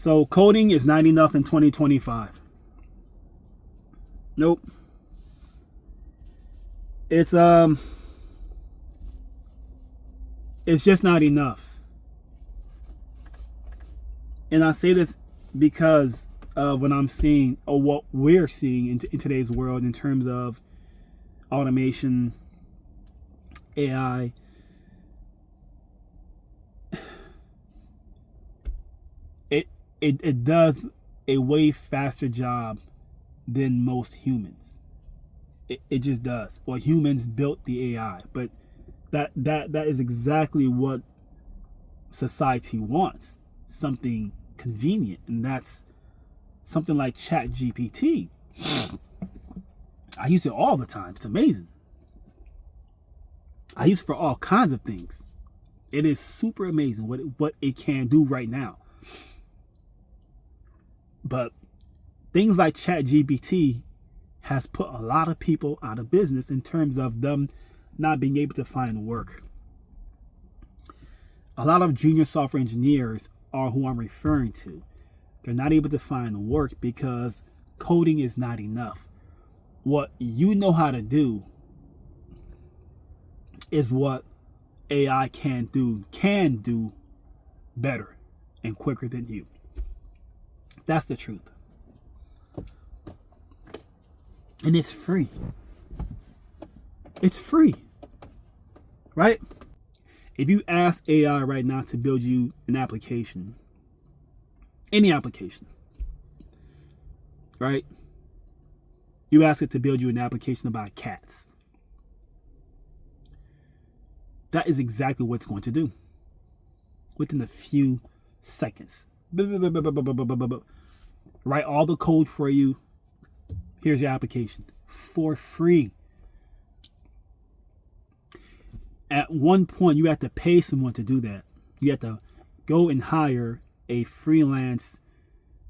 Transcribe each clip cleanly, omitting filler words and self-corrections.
So coding is not enough in 2025. Nope. It's just not enough. And I say this because of what I'm seeing, or what we're seeing in today's world in terms of automation, AI. It does a way faster job than most humans. It just does. Well, humans built the AI, but that is exactly what society wants. Something convenient, and that's something like Chat GPT. I use it all the time. It's amazing. I use it for all kinds of things. It is super amazing what it can do right now. But things like Chat GPT has put a lot of people out of business in terms of them not being able to find work. A lot of junior software engineers are who I'm referring to. They're not able to find work because coding is not enough. What you know how to do is what AI can do better and quicker than you. That's the truth. And it's free. It's free. Right? If you ask AI right now to build you an application, any application, right? You ask it to build you an application about cats. That is exactly what it's going to do within a few seconds. Write all the code for you. Here's your application for free. At one point, you have to pay someone to do that. You have to go and hire a freelance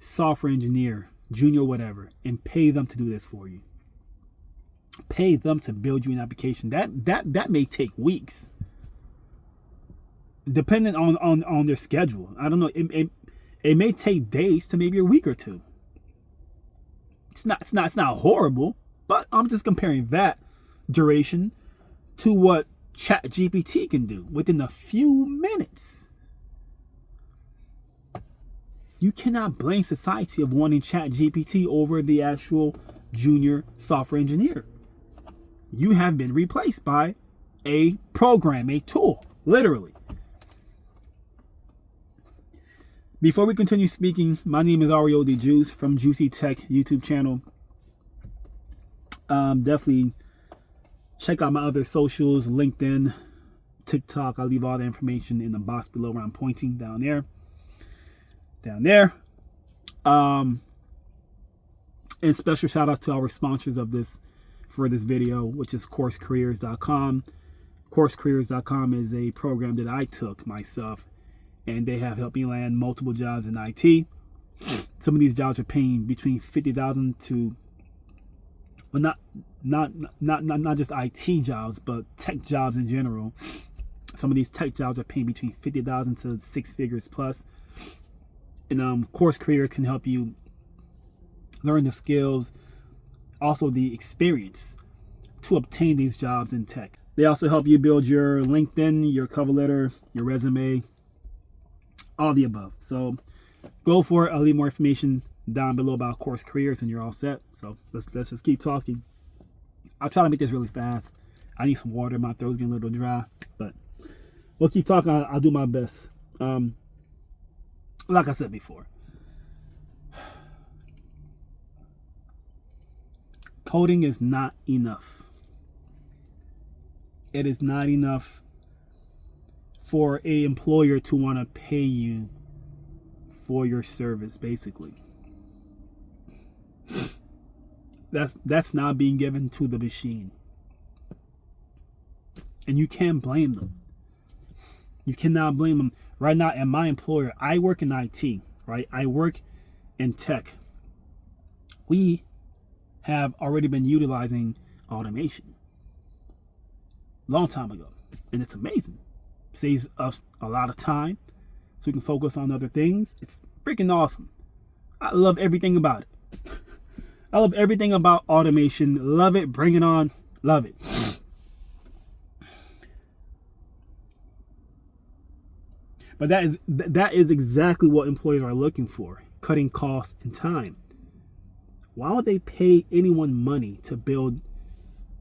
software engineer, junior, whatever, and pay them to do this for you. Pay them to build you an application. That may take weeks, depending on their schedule. I don't know. It may take days to maybe a week or two. It's not horrible, but I'm just comparing that duration to what Chat GPT can do within a few minutes. You cannot blame society of wanting Chat GPT over the actual junior software engineer. You have been replaced by a program, a tool, literally. Before we continue speaking, my name is Ario the Juice from Juicy Tech YouTube channel. Definitely check out my other socials, LinkedIn, TikTok. I'll leave all the information in the box below where I'm pointing down there. And special shout outs to our sponsors of this video, which is CourseCareers.com. CourseCareers.com is a program that I took myself, and they have helped me land multiple jobs in IT. Some of these jobs are paying between $50,000 to, well, not just IT jobs, but tech jobs in general. Some of these tech jobs are paying between $50,000 to 6 figures plus. And Course Careers can help you learn the skills, also the experience to obtain these jobs in tech. They also help you build your LinkedIn, your cover letter, your resume, all the above. So go for it. I'll leave more information down below about Course Careers, and you're all set. So let's just keep talking. I'll try to make this really fast. I need some water. My throat's getting a little dry, but we'll keep talking. I'll do my best. Like I said before, coding is not enough. It is not enough for an employer to want to pay you for your service, basically. That's not being given to the machine. And you can't blame them. You cannot blame them. Right now, at my employer, I work in IT, right? I work in tech. We have already been utilizing automation a long time ago, and it's amazing. Saves us a lot of time, so we can focus on other things. It's freaking awesome. I love everything about it. I love everything about automation. Love it. Bring it on. Love it. But that is exactly what employers are looking for, cutting costs and time. Why would they pay anyone money to build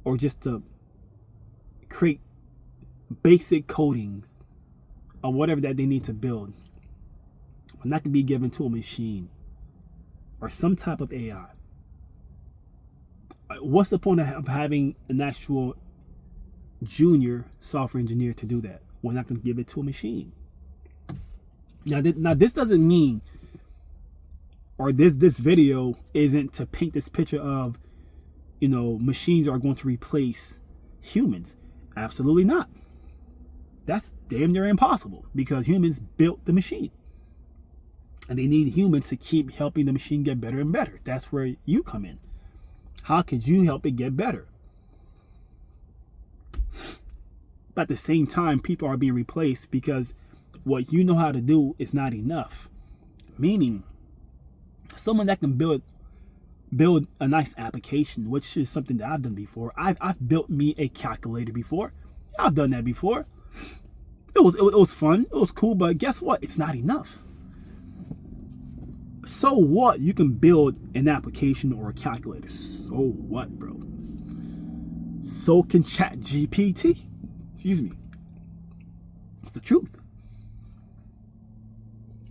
or just to create basic codings or whatever that they need to build when that can be given to a machine or some type of AI? What's the point of having an actual junior software engineer to do that when I can give it to a machine? Now this doesn't mean, or this video isn't to paint this picture of, machines are going to replace humans. Absolutely not. That's damn near impossible, because humans built the machine. And they need humans to keep helping the machine get better and better. That's where you come in. How could you help it get better? But at the same time, people are being replaced because what you know how to do is not enough. Meaning, someone that can build a nice application, which is something that I've done before. I've built me a calculator before. I've done that before. It was fun. It was cool. But guess what? It's not enough. So what? You can build an application or a calculator. So what, bro? So can ChatGPT. Excuse me. It's the truth.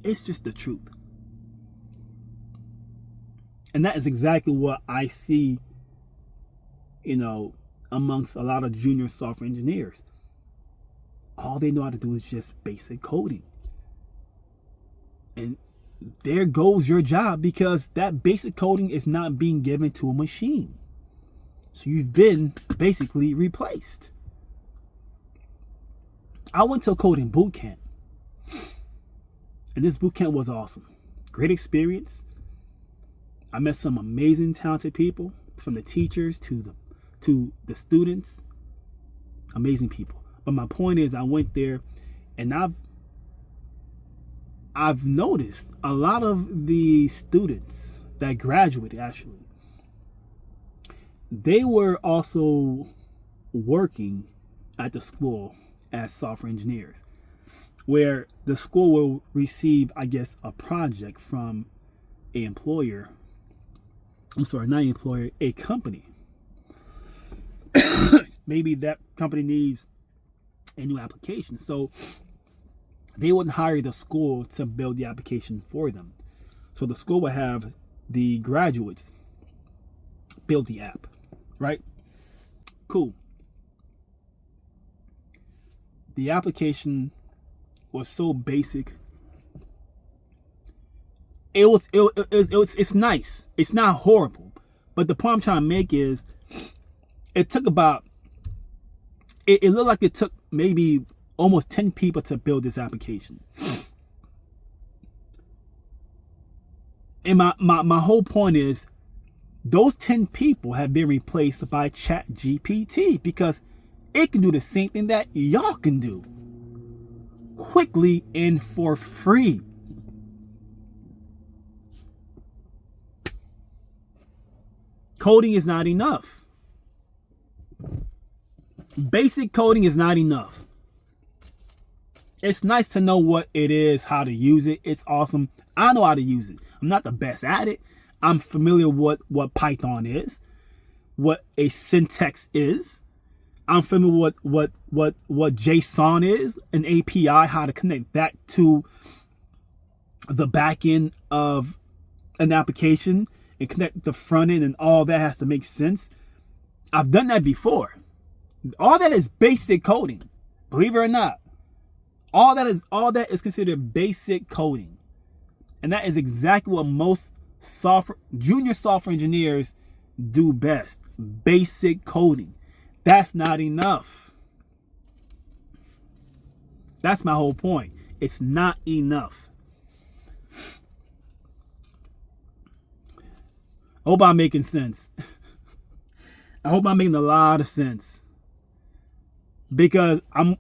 It's just the truth. And that is exactly what I see, amongst a lot of junior software engineers. All they know how to do is just basic coding. And there goes your job, because that basic coding is not being given to a machine. So you've been basically replaced. I went to a coding boot camp. And this boot camp was awesome. Great experience. I met some amazing, talented people, from the teachers to the students. Amazing people. But my point is, I went there, and I've noticed a lot of the students that graduated, actually, they were also working at the school as software engineers, where the school will receive, I guess, a project from a employer. I'm sorry, not an employer, a company. Maybe that company needs a new application. So they wouldn't hire the school to build the application for them. So the school would have the graduates build the app, right? Cool. The application was so basic. It's nice. It's not horrible. But the point I'm trying to make is, it took about, it looked like it took maybe almost 10 people to build this application. And my whole point is, those 10 people have been replaced by ChatGPT, because it can do the same thing that y'all can do quickly and for free. Coding is not enough. Basic coding is not enough. It's nice to know what it is, how to use it. It's awesome. I know how to use it. I'm not the best at it. I'm familiar with what Python is, what a syntax is. I'm familiar with what JSON is, an API, how to connect that to the back end of an application and connect the front end, and all that has to make sense. I've done that before. All that is basic coding, believe it or not. All that is considered basic coding. And that is exactly what most junior software engineers do best. Basic coding. That's not enough. That's my whole point. It's not enough. I hope I'm making sense. I hope I'm making a lot of sense. Because I'm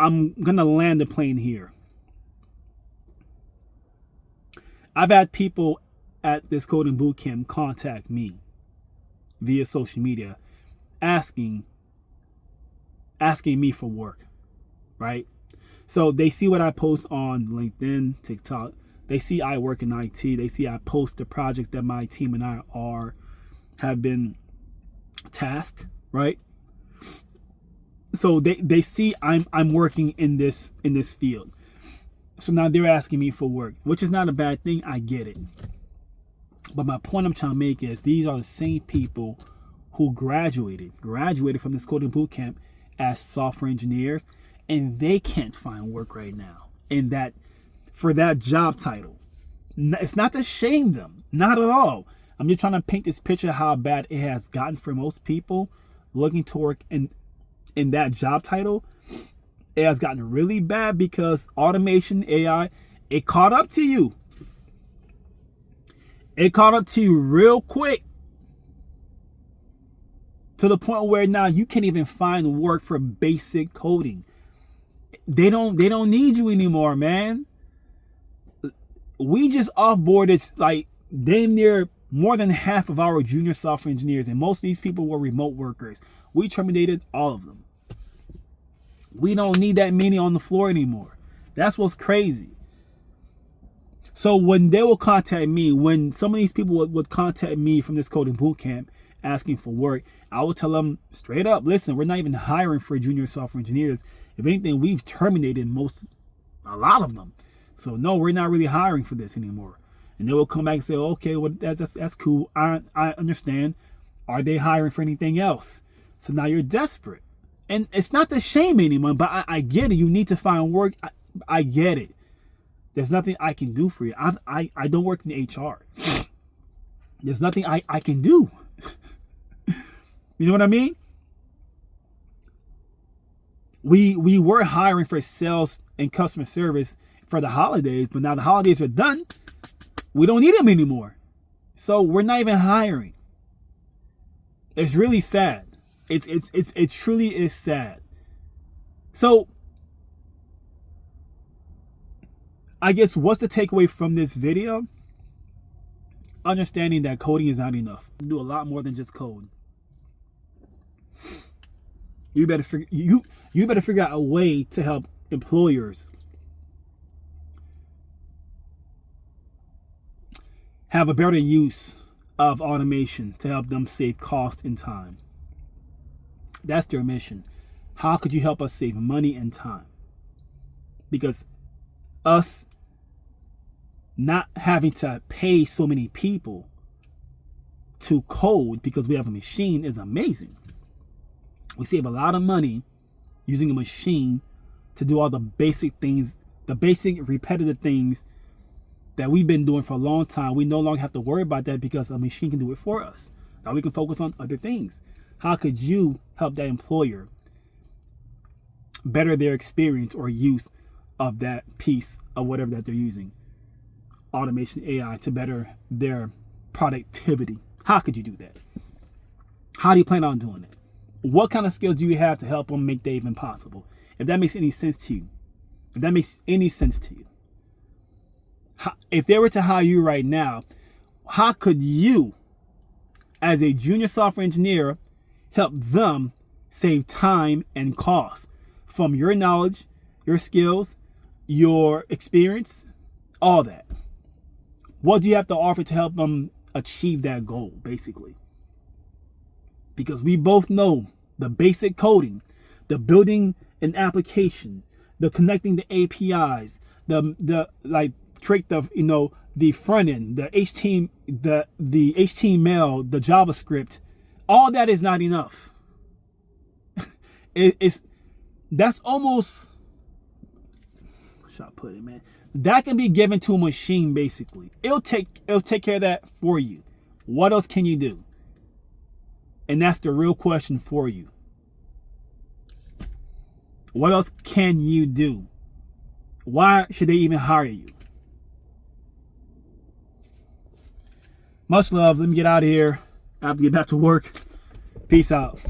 gonna land the plane here. I've had people at this coding bootcamp contact me via social media asking me for work, right? So they see what I post on LinkedIn, TikTok. They see I work in IT. They see I post the projects that my team and I have been tasked, right? So they see I'm working in this field. So now they're asking me for work, which is not a bad thing. I get it. But my point I'm trying to make is these are the same people who graduated from this coding bootcamp as software engineers, and they can't find work right now for that job title. It's not to shame them, not at all. I'm just trying to paint this picture of how bad it has gotten for most people looking to work in that job title. It has gotten really bad because automation, AI, it caught up to you. It caught up to you real quick, to the point where now you can't even find work for basic coding. They don't need you anymore, man. We just offboarded like damn near more than half of our junior software engineers, and most of these people were remote workers. We terminated all of them. We don't need that many on the floor anymore. That's what's crazy. So when they will contact me, when some of these people would contact me from this coding bootcamp asking for work, I will tell them straight up, listen, we're not even hiring for junior software engineers. If anything, we've terminated a lot of them. So no, we're not really hiring for this anymore. And they will come back and say, okay, well, that's cool. I understand. Are they hiring for anything else? So now you're desperate. And it's not to shame anyone, but I get it. You need to find work. I get it. There's nothing I can do for you. I don't work in HR. There's nothing I can do. You know what I mean? We were hiring for sales and customer service for the holidays, but now the holidays are done. We don't need them anymore. So we're not even hiring. It's really sad. It truly is sad. So I guess what's the takeaway from this video? Understanding that coding is not enough. You do a lot more than just code. You better figure out a way to help employers have a better use of automation to help them save cost and time. That's their mission. How could you help us save money and time? Because us not having to pay so many people to code because we have a machine is amazing. We save a lot of money using a machine to do all the basic things, the basic repetitive things that we've been doing for a long time. We no longer have to worry about that because a machine can do it for us. Now we can focus on other things. How could you help that employer better their experience or use of that piece of whatever that they're using? Automation, AI, to better their productivity. How could you do that? How do you plan on doing it? What kind of skills do you have to help them make that even possible? If that makes any sense to you. If they were to hire you right now, how could you, as a junior software engineer, help them save time and cost from your knowledge, your skills, your experience, all that? What do you have to offer to help them achieve that goal, basically? Because we both know the basic coding, the building an application, the connecting the APIs, the front end, the HTML, the HTML, the JavaScript, all that is not enough. That's almost, how should I put it, man? That can be given to a machine, basically. It'll take care of that for you. What else can you do? And that's the real question for you. What else can you do? Why should they even hire you? Much love. Let me get out of here. I have to get back to work. Peace out.